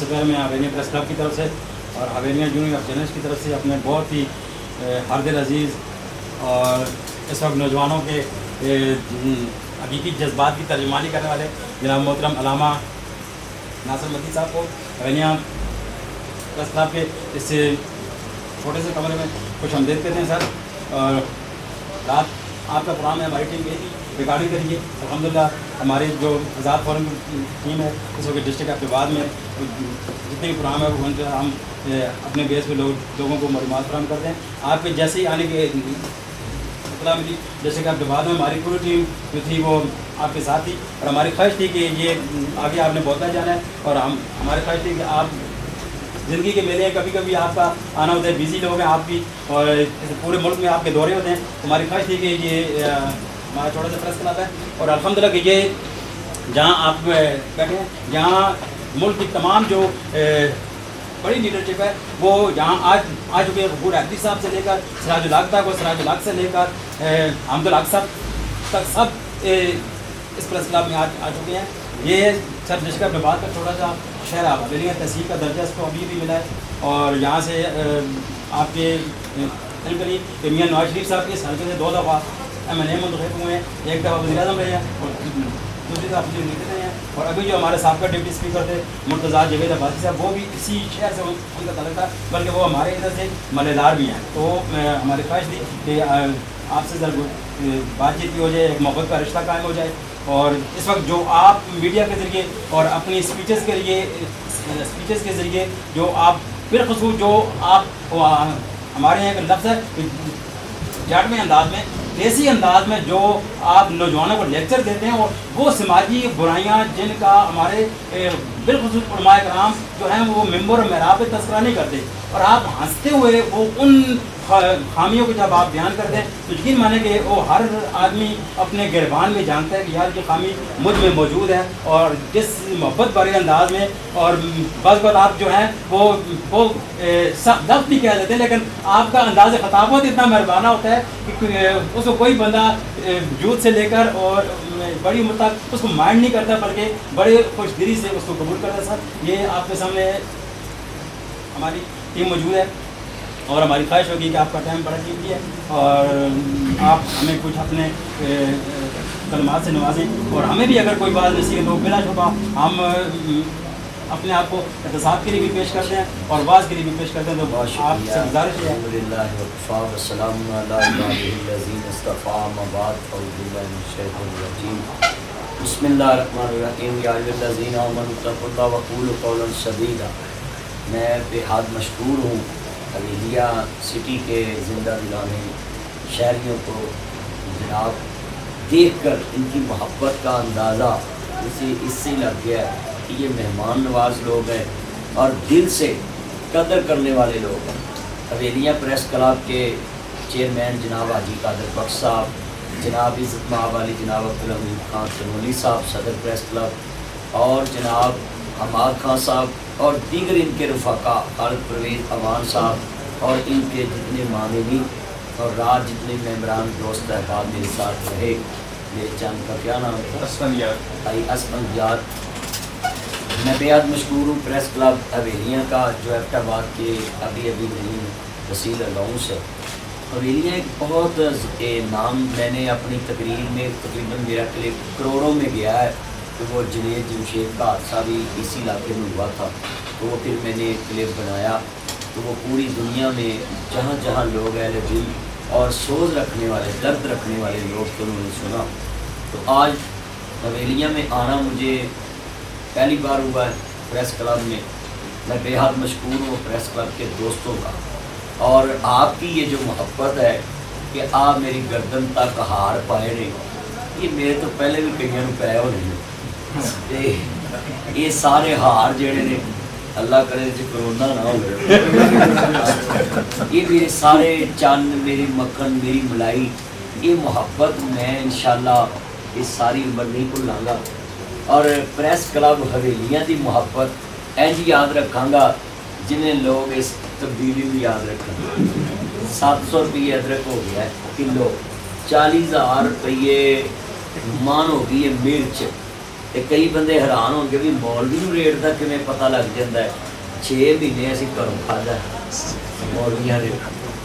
سے پہلے میں حویلیاں پریس کلب کی طرف سے اور حویلیاں یونین آف جرنلسٹ کی طرف سے اپنے بہت ہی ہر دل عزیز اور اس وقت نوجوانوں کے حقیقی جذبات کی ترجمانی کرنے والے جناب محترم علامہ ناصر مدنی صاحب کو حویلیاں پریس کلب کے اس چھوٹے سے کمرے میں خوش آمدید کہتے ہیں سر. اور رات آپ کا پروگرام ہے, ہماری ٹیم گئی تھی ریکارڈنگ کریے. الحمدللہ ہماری جو آزاد فورم کی ٹیم ہے اس وقت ڈسٹرکٹ عبد الآباد میں جتنے بھی پروگرام ہے وہ ہم اپنے بیس پہ لوگوں کو معلومات فراہم کرتے ہیں. آپ کے جیسے ہی آنے کی اطلاع ملی ڈسٹرکٹ عبد الآباد میں ہماری پوری ٹیم جو تھی وہ آپ کے ساتھ تھی اور ہماری خواہش تھی کہ یہ آگے آپ نے بولتا جانا ہے اور ہماری خواہش تھی کہ آپ زندگی کے میلے ہیں, کبھی کبھی آپ کا آنا ہوتا ہے, بزی لوگ ہیں آپ بھی اور پورے ملک میں آپ کے دورے ہوتے ہیں. ہماری خواہش تھی کہ یہ ہمارا چھوٹا سا پریس کلب ہے اور الحمدللہ کہ یہ جہاں آپ بیٹھے ہیں جہاں ملک کی تمام جو بڑی لیڈرشپ ہے وہ یہاں آ چکے ہیں. غفور حیدری صاحب سے لے کر سراج الحق تک اور سراج الحق سے لے کر حمد الحق صاحب تک سب اس پریس کلب میں آ چکے ہیں. یہ سر ڈسٹرکٹ عبد الآباد کا چھوٹا سا شہر ہے, حویلیاں تحصیل کا درجہ اس کو ابھی بھی ملا ہے. اور یہاں سے آپ کے میاں نواز شریف صاحب کے اس حلقے سے 2 دفعہ MLA منتخب ہوئے ہیں, ایک دفعہ وزیر اعظم رہے ہیں اور دوسری دفعہ وزیر نیتی رہے ہیں. اور ابھی جو ہمارے سابقہ ڈپٹی اسپیکر تھے مرتضیٰ جاوید عباسی صاحب وہ بھی اسی شہر سے ان کا تعلق تھا, بلکہ وہ ہمارے ادھر سے ملے دار بھی ہیں. تو ہماری خواہش تھی کہ آپ سے ضرور بات چیت کی ہو جائے, ایک محبت کا رشتہ قائم ہو جائے. اور اس وقت جو آپ میڈیا کے ذریعے اور اپنی اسپیچز کے ذریعے جو آپ بالخصوص جو آپ ہمارے یہاں کا لفظ ہے جاٹویں انداز میں دیسی انداز میں جو آپ نوجوانوں کو لیکچر دیتے ہیں اور وہ سماجی برائیاں جن کا ہمارے بالخصوص علماء کرام جو ہیں وہ ممبر اور محراب پہ تذکرہ نہیں کرتے اور آپ ہنستے ہوئے وہ ان خامیوں کو جب آپ بیان کرتے ہیں تو یقین مانیں کہ وہ ہر آدمی اپنے گربان میں جانتا ہے کہ یار یہ خامی مجھ میں موجود ہے. اور جس محبت بھرے انداز میں اور بعض آپ جو ہیں وہ لفظ بھی کہہ دیتے ہیں لیکن آپ کا انداز خطابت اتنا مہربانہ ہوتا ہے کہ اس کو کوئی بندہ یوتھ سے لے کر اور بڑی عمر تک اس کو مائنڈ نہیں کرتا بلکہ بڑے خوش دلی سے اس کو قبول کرتا ہے. سر یہ آپ کے سامنے ہماری ٹیم موجود ہے اور ہماری خواہش ہوگی کہ آپ کا ٹائم بڑا قیمتی ہے اور آپ ہمیں کچھ اپنے کلمات سے نوازیں اور ہمیں بھی اگر کوئی بات نصیحت ہو بلا شبہ ہم اپنے آپ کو احتساب کے لیے بھی پیش کرتے ہیں اور بعض کے لیے بھی پیش کرتے ہیں. تو آپ سے گزارش ہے بسم اللہ الرحمن الرحیم. یا ایھا الذین آمنوا اتقوا اللہ وقولوا قولا سدیدا. میں بے حد مشکور ہوں حویلیہ سٹی کے زندہ دلانے شہریوں کو جناب دیکھ کر ان کی محبت کا اندازہ اس سے لگ گیا ہے کہ یہ مہمان نواز لوگ ہیں اور دل سے قدر کرنے والے لوگ ہیں. حویلیہ پریس کلب کے چیئرمین جناب حاجی قادر بخش صاحب, جناب عزت مآب والی جناب عبدالحمید خان سنولی صاحب صدر پریس کلب اور جناب حماد خان صاحب اور دیگر ان کے رفقا خالد پرویز امان صاحب اور ان کے جتنے معاونین اور رات جتنے ممبران دوست احباب میرے ساتھ رہے. میرے چند کا کیا نام ہے بھائی اسفندیار. میں بے حد مشکور ہوں پریس کلب حویلیاں کا جو ایبٹ آباد کے ابھی نئی وسیل الاؤنس ہے. حویلیاں ایک بہت نام میں نے اپنی تقریر میں تقریباً میرا کلپ کروڑوں میں گیا ہے کہ وہ جنید جمشید کا حادثہ بھی اسی علاقے میں ہوا تھا. تو وہ پھر میں نے ایک کلپ بنایا تو وہ پوری دنیا میں جہاں جہاں لوگ اہل دل اور سوز رکھنے والے درد رکھنے والے لوگ تو انہوں نے سنا. تو آج حویلیاں میں آنا مجھے پہلی بار ہوا ہے پریس کلب میں. میں بے حد مشکور ہوں پریس کلب کے دوستوں کا اور آپ کی یہ جو محبت ہے کہ آپ میری گردن تک ہار پائے نے. یہ میرے تو پہلے بھی کئیوں پائے ہو رہے یہ سارے ہار جڑے نے اللہ کرے جی کرونا نہ ہو یہ میرے سارے چند میری مکھن میری ملائی یہ محبت میں انشاءاللہ یہ ساری عمر نہیں بھولاں گا. اور پریس کلب حویلیاں دی محبت اینج یاد رکھاں گا جنہیں لوگ اس تبدیلی بھی یاد رکھیں. 700 روپیے ادرک ہو گیا ہے کلو, 40,000 روپیے مان ہو گئی ہے مرچ, ਤੇ ਕਈ ਬੰਦੇ ਹੈਰਾਨ ਹੋਣਗੇ ਵੀ ਮੌਲਵੀ ਨੂੰ ਰੇਟ ਦਾ ਕਿਵੇਂ ਪਤਾ ਲੱਗ ਜਾਂਦਾ ਹੈ। 6 ਮਹੀਨੇ ਅਸੀਂ ਘਰੋਂ ਖਾਧਾ ਮੌਲਵੀਆਂ ਦੇ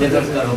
ਤੇ ਫਿਰ ਘਰੋਂ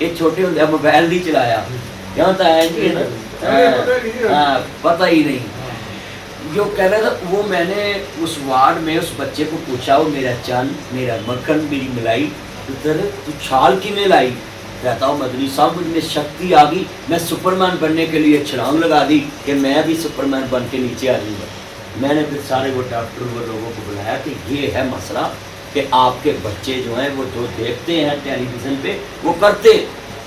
یہ چھوٹے ہوتے موبائل نہیں چلایا یہاں تو ہے جی نا پتہ ہی نہیں جو کہہ رہا تھا وہ میں نے اس وارڈ میں اس بچے کو پوچھا وہ میرا چن میرا مکھن میری ملائی تو چھال کی میں لائی کہتا ہوں مدنی صاحب مجھ میں شکتی آ گئی میں سپرمین بننے کے لیے چھلانگ لگا دی کہ میں بھی سپرمین بن کے نیچے آ جاؤں گا میں نے پھر سارے وہ ڈاکٹر وہ لوگوں کو بلایا کہ یہ ہے مسئلہ کہ آپ کے بچے جو ہیں وہ جو دیکھتے ہیں ٹیلی ویژن پہ وہ کرتے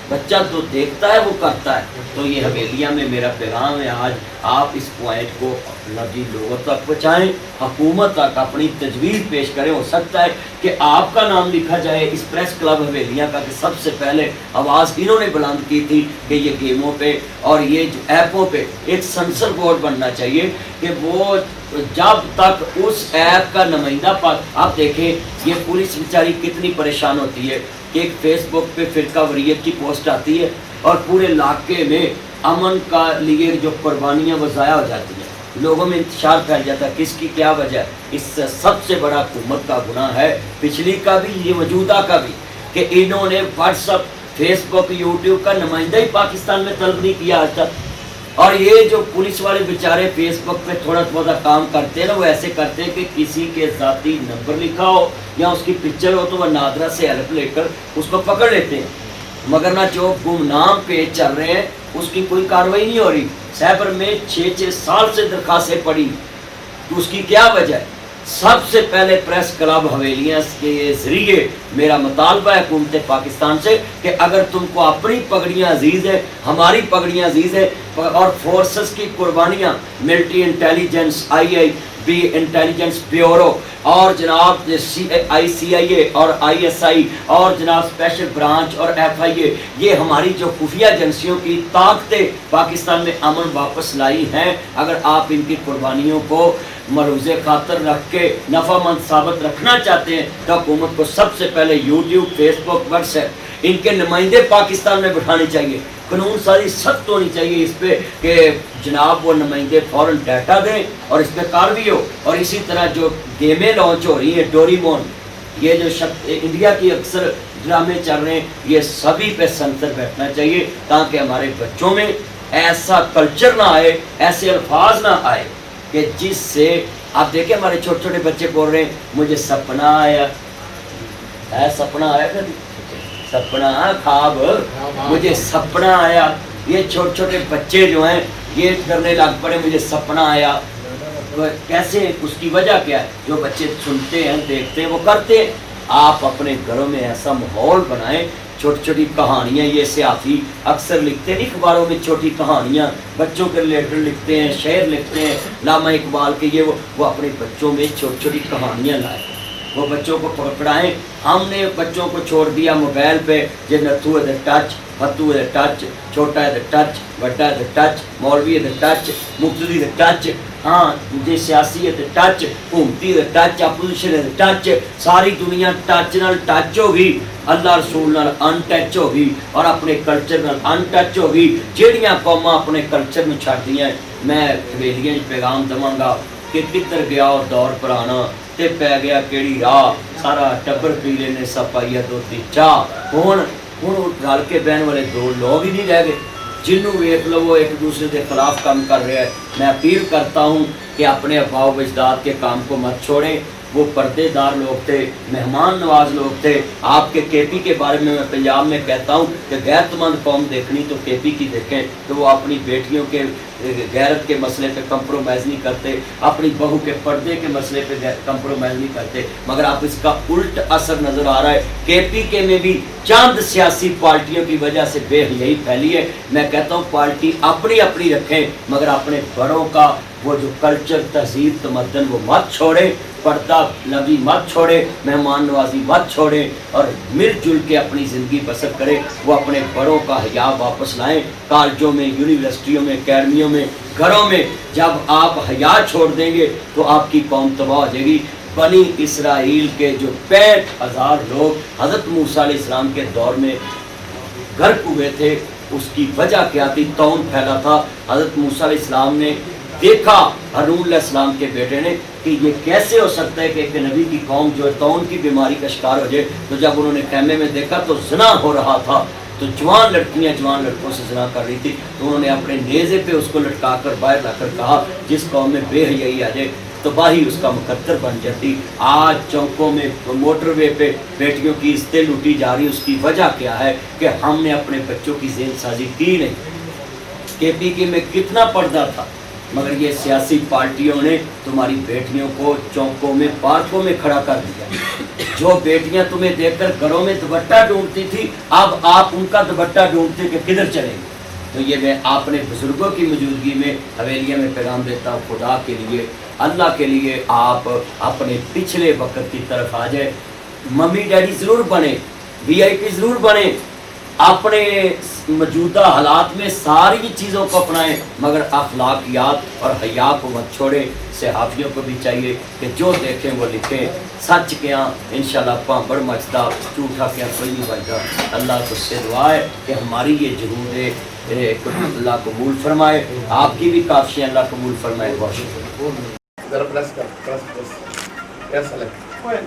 بچہ جو دیکھتا ہے وہ کرتا ہے تو یہ حویلیاں میں میرا پیغام ہے آج آپ اس پوائنٹ کو لفظی لوگوں تک پہنچائیں حکومت تک اپنی تجویز پیش کریں ہو سکتا ہے کہ آپ کا نام لکھا جائے اس پریس کلب حویلیاں کا کہ سب سے پہلے آواز انہوں نے بلند کی تھی کہ یہ گیموں پہ اور یہ جو ایپوں پہ ایک سنسر بورڈ بننا چاہیے کہ وہ جب تک اس ایپ کا نمائندہ آپ دیکھیں یہ پولیس بیچاری کتنی پریشان ہوتی ہے کہ ایک فیس بک پہ فرقہ وریت کی پوسٹ آتی ہے اور پورے علاقے میں امن کا لیے جو قربانیاں وہ ضائع ہو جاتی ہیں لوگوں میں انتشار پھیل جاتا ہے کس کی کیا وجہ ہے اس سے سب سے بڑا حکومت کا گناہ ہے پچھلی کا بھی یہ موجودہ کا بھی کہ انہوں نے واٹس ایپ فیس بک یوٹیوب کا نمائندہ ہی پاکستان میں طلب نہیں کیا آج تک اور یہ جو پولیس والے بیچارے فیس بک پہ تھوڑا تھوڑا کام کرتے ہیں نا وہ ایسے کرتے ہیں کہ کسی کے ذاتی نمبر لکھا ہو یا اس کی پکچر ہو تو وہ نادرہ سے ہیلپ لے کر اس کو پکڑ لیتے ہیں مگر نہ جو گمنام پیج چل رہے ہیں اس کی کوئی کارروائی نہیں ہو رہی سیبر میں 6 سال سے درخواستیں پڑی تو اس کی کیا وجہ ہے سب سے پہلے پریس کلب حویلیاں کے ذریعے میرا مطالبہ ہے حکومت پاکستان سے کہ اگر تم کو اپنی پگڑیاں عزیز ہیں ہماری پگڑیاں عزیز ہیں اور فورسز کی قربانیاں military intelligence IIB intelligence bureau اور جناب ICIA اور ISI اور جناب اسپیشل برانچ اور FIA یہ ہماری جو خفیہ ایجنسیوں کی طاقتیں پاکستان میں امن واپس لائی ہیں اگر آپ ان کی قربانیوں کو ملحوظ خاطر رکھ کے نفع مند ثابت رکھنا چاہتے ہیں تو حکومت کو سب سے پہلے یوٹیوب فیس بک واٹس ایپ ان کے نمائندے پاکستان میں بٹھانے چاہیے قانون سازی سخت ہونی چاہیے اس پہ کہ جناب وہ نمائندے فوراً ڈیٹا دیں اور اس پہ کارروائی ہو اور اسی طرح جو گیمیں لانچ ہو رہی ہیں ڈوریمون یہ جو انڈیا کی اکثر ڈرامے چل رہے ہیں یہ سبھی پہ سنسر بیٹھنا چاہیے تاکہ ہمارے بچوں میں ایسا کلچر نہ آئے ایسے الفاظ نہ آئے کہ جس سے آپ دیکھیں ہمارے چھوٹے چھوٹے بچے بول رہے ہیں مجھے سپنا آیا سپنا آیا کبھی سپنا خواب مجھے سپنا آیا یہ چھوٹے چھوٹے بچے جو ہیں یہ کرنے لگ پڑے مجھے سپنا آیا کیسے اس کی وجہ کیا ہے جو بچے سنتے ہیں دیکھتے ہیں وہ کرتے ہیں آپ اپنے گھروں میں ایسا ماحول بنائیں چھوٹی چھوٹی کہانیاں یہ صحافی اکثر لکھتے ہیں اخباروں میں چھوٹی کہانیاں بچوں کے ریلیٹڈ لکھتے ہیں شعر لکھتے ہیں علامہ اقبال کے یہ وہ اپنے بچوں میں چھوٹی چھوٹی کہانیاں لائیں وہ بچوں کو پکڑائیں ہم نے بچوں کو چھوڑ دیا موبائل پہ جے نتھو ہے دا ٹچ فتو ہے دا ٹچ چھوٹا ہے دا ٹچ بڑا ہے دا ٹچ مولوی ہے دا ٹچ مقتدی دا ٹچ ہاں جی سیاسی ہے دا ٹچ حکومتی ہے دا ٹچ اپوزیشن ہے دا ٹچ ساری دنیا ٹچ نال ٹچ ہو گئی اللہ رسول نال ان ٹچ ہو گئی اور اپنے کلچر نال ان ٹچ ہو گئی جہڑیاں قوماں اپنے کلچر نوں چھڈ دیاں میں حویلیاں پیغام دواں گا کہ کدھر گیا اور دور پرانا تے پی گیا کیڑی راہ سارا ٹبر پی لینے سپائیہ دودھی چاہ ہن رل کے بہن والے دو لوگ ہی نہیں رہ گئے جنوں ویکھ لو وہ ایک دوسرے کے خلاف کام کر رہا ہے میں اپیل کرتا ہوں کہ اپنے آباء و اجداد کے کام کو مت چھوڑیں وہ پردے دار لوگ تھے مہمان نواز لوگ تھے آپ کے کے پی کے بارے میں پنجاب میں کہتا ہوں کہ غیرت مند قوم دیکھنی تو کے پی کی دیکھیں کہ وہ اپنی بیٹیوں کے غیرت کے مسئلے پہ کمپرومائز نہیں کرتے اپنی بہو کے پردے کے مسئلے پہ کمپرومائز نہیں کرتے مگر آپ اس کا الٹ اثر نظر آ رہا ہے کے پی کے میں بھی چند سیاسی پارٹیوں کی وجہ سے بے حیائی پھیلی ہے میں کہتا ہوں پارٹی اپنی اپنی رکھیں مگر اپنے بڑوں کا وہ جو کلچر تہذیب تمدن وہ مت چھوڑیں پردہ لبی مت چھوڑے مہمان نوازی مت چھوڑیں اور مل جل کے اپنی زندگی بسر کریں وہ اپنے بڑوں کا حیا واپس لائیں کالجوں میں یونیورسٹیوں میں اکیڈمیوں میں گھروں میں جب آپ حیا چھوڑ دیں گے تو آپ کی قوم تباہ ہو جائے گی بنی اسرائیل کے جو 65,000 لوگ حضرت موسیٰ علیہ السلام کے دور میں غرق ہوئے تھے اس کی وجہ کیا تھی طاعون پھیلا تھا حضرت موسیٰ علیہ السلام نے دیکھا ہارون علیہ السلام کے بیٹے نے کہ یہ کیسے ہو سکتا ہے کہ ایک نبی کی قوم جو ہے طاعون کی بیماری کا شکار ہو جائے تو جب انہوں نے خیمے میں دیکھا تو زنا ہو رہا تھا تو جوان لڑکیاں جوان لڑکوں سے زنا کر رہی تھی، تو انہوں نے اپنے نیزے پہ اس کو لٹکا کر باہر لا کر کہا جس قوم میں بے حیائی آ جائے تباہی اس کا مقدر بن جاتی۔ آج چوکوں میں موٹر وے پہ بیٹیوں کی عزتیں لوٹی جا رہی، اس کی وجہ کیا ہے کہ ہم نے اپنے بچوں کی ذہن سازی کی نہیں۔ کے پی کے میں کتنا پردہ تھا، مگر یہ سیاسی پارٹیوں نے تمہاری بیٹیوں کو چوکوں میں پارکوں میں کھڑا کر دیا۔ جو بیٹیاں تمہیں دیکھ کر گھروں میں دوپٹہ ڈھونڈتی تھی، اب آپ ان کا دوپٹہ ڈھونڈتے کہ کدھر چلیں گے۔ تو یہ میں اپنے بزرگوں کی موجودگی میں حویلیہ میں پیغام دیتا ہوں، خدا کے لیے اللہ کے لیے آپ اپنے پچھلے وقت کی طرف آ جائے، ممی ڈیڈی ضرور بنے، وی آئی پی ضرور بنے، اپنے موجودہ حالات میں ساری چیزوں کو اپنائیں، مگر اخلاقیات اور حیا کو مت چھوڑیں۔ صحافیوں کو بھی چاہیے کہ جو دیکھیں وہ لکھیں، سچ کیا انشاءاللہ پامبڑ مچتا، جھوٹا کیا کوئی نہیں بچتا۔ اللہ کو سے دعا ہے کہ ہماری یہ جہود ہے اللہ قبول فرمائے، آپ کی بھی کافی اللہ قبول فرمائے۔ بہت شکریہ۔ ذرا پلس کر، پلس ایسا لگتا ہے۔